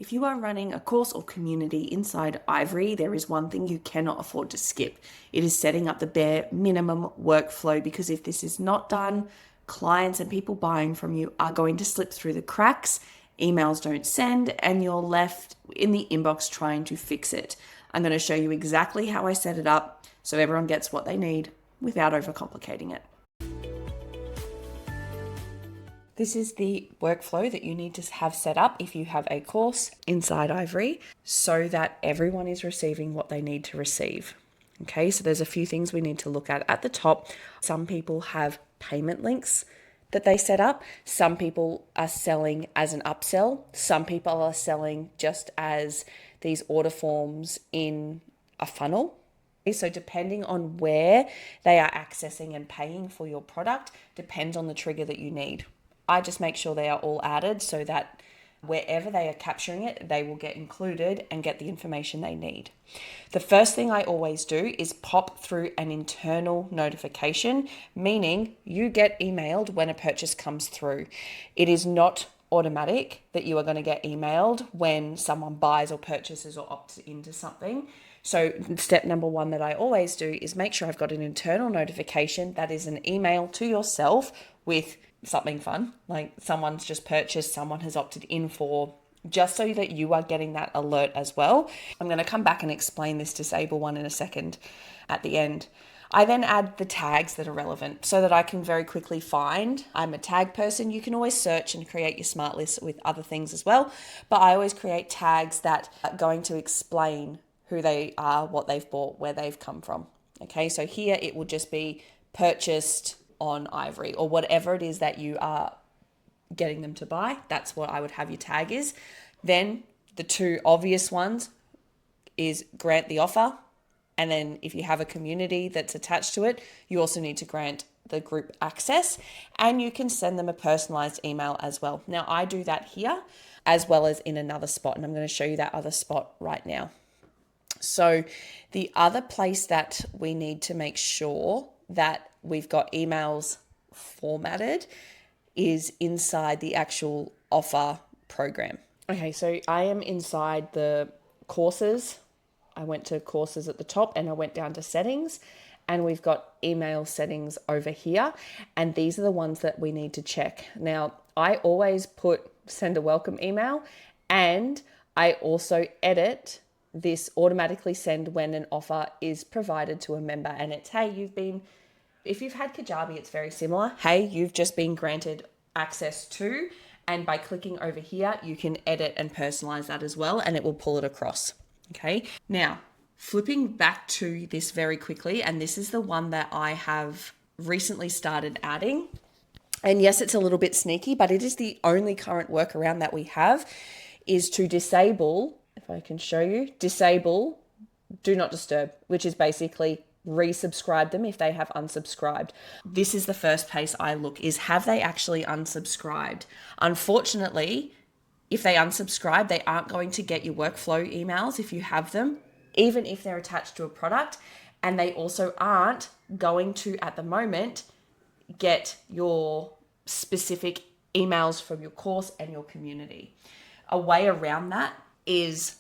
If you are running a course or community inside Ivorey, there is one thing you cannot afford to skip. It is setting up the bare minimum workflow, because if this is not done, clients and people buying from you are going to slip through the cracks, emails don't send, and you're left in the inbox trying to fix it. I'm going to show you exactly how I set it up so everyone gets what they need without overcomplicating it. This is the workflow that you need to have set up if you have a course inside Ivorey, so that everyone is receiving what they need to receive. Okay, so there's a few things we need to look at the top. Some people have payment links that they set up. Some people are selling as an upsell. Some people are selling just as these order forms in a funnel. So depending on where they are accessing and paying for your product depends on the trigger that you need. I just make sure they are all added so that wherever they are capturing it, they will get included and get the information they need. The first thing I always do is pop through an internal notification, meaning you get emailed when a purchase comes through. It is not automatic that you are going to get emailed when someone buys or purchases or opts into something. So step number one that I always do is make sure I've got an internal notification that is an email to yourself with something fun, like someone's just purchased, someone has opted in for, just so that you are getting that alert as well. I'm going to come back and explain this disable one in a second at the end. I then add the tags that are relevant so that I can very quickly find. I'm a tag person. You can always search and create your smart list with other things as well, but I always create tags that are going to explain who they are, what they've bought, where they've come from. Okay, so here it will just be purchased on Ivorey or whatever it is that you are getting them to buy. That's what I would have your tag is. Then the two obvious ones is grant the offer. And then if you have a community that's attached to it, you also need to grant the group access, and you can send them a personalized email as well. Now I do that here as well as in another spot, and I'm going to show you that other spot right now. So the other place that we need to make sure that we've got emails formatted is inside the actual offer program. Okay, so I am inside the courses. I went to courses at the top and I went down to settings, and we've got email settings over here. And these are the ones that we need to check. Now, I always put send a welcome email, and I also edit this automatically send when an offer is provided to a member. And it's, hey, if you've had Kajabi, it's very similar. Hey, you've just been granted access to, and by clicking over here, you can edit and personalize that as well, and it will pull it across. Okay. Now, flipping back to this very quickly, and this is the one that I have recently started adding. And yes, it's a little bit sneaky, but it is the only current workaround that we have, is to disable, if I can show you, disable do not disturb, which is basically resubscribe them if they have unsubscribed. This is the first place I look, is have they actually unsubscribed? Unfortunately, if they unsubscribe, they aren't going to get your workflow emails if you have them, even if they're attached to a product. And they also aren't going to, at the moment, get your specific emails from your course and your community. A way around that is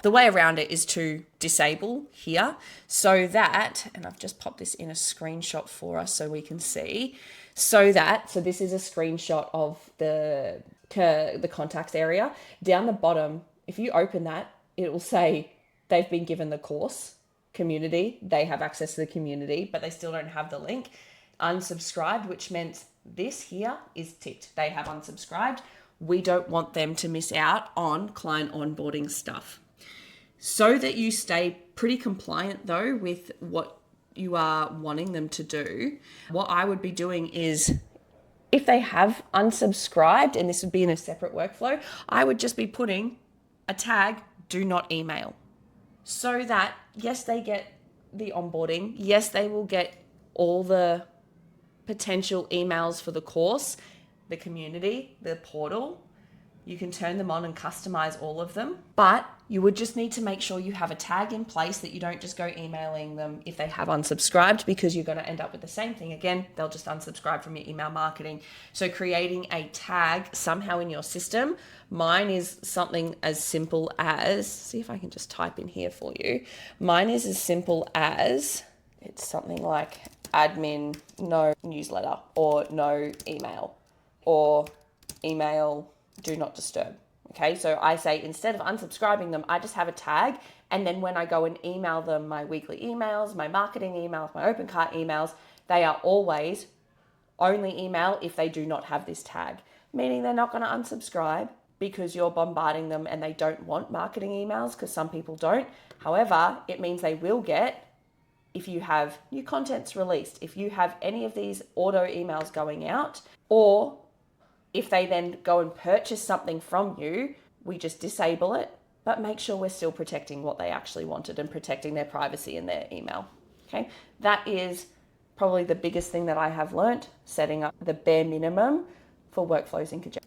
the way around it is to disable here, so that, and I've just popped this in a screenshot for us so we can see, so this is a screenshot of the contacts area. Down the bottom, if you open that, it will say they've been given the course community, they have access to the community, but they still don't have the link. Unsubscribed, which meant this here is ticked. They have unsubscribed. We don't want them to miss out on client onboarding stuff. So that you stay pretty compliant though with what you are wanting them to do, what I would be doing is, if they have unsubscribed, and this would be in a separate workflow, I would just be putting a tag, do not email, so that yes, they get the onboarding. Yes, they will get all the potential emails for the course, the community, the portal. You can turn them on and customize all of them, but You would just need to make sure you have a tag in place, that you don't just go emailing them if they have unsubscribed, because you're going to end up with the same thing again. They'll just unsubscribe from your email marketing. So creating a tag somehow in your system. Mine is something as simple as, see if I can just type in here for you. Mine is as simple as, it's something like admin, no newsletter, or no email, or email, do not disturb. Okay, so I say, instead of unsubscribing them, I just have a tag. And then when I go and email them my weekly emails, my marketing emails, my open cart emails, they are always only email if they do not have this tag, meaning they're not going to unsubscribe because you're bombarding them and they don't want marketing emails, because some people don't. However, it means they will get, if you have new contents released, if you have any of these auto emails going out, or if they then go and purchase something from you, we just disable it, but make sure we're still protecting what they actually wanted and protecting their privacy in their email. Okay, that is probably the biggest thing that I have learnt, setting up the bare minimum for workflows in conjunction.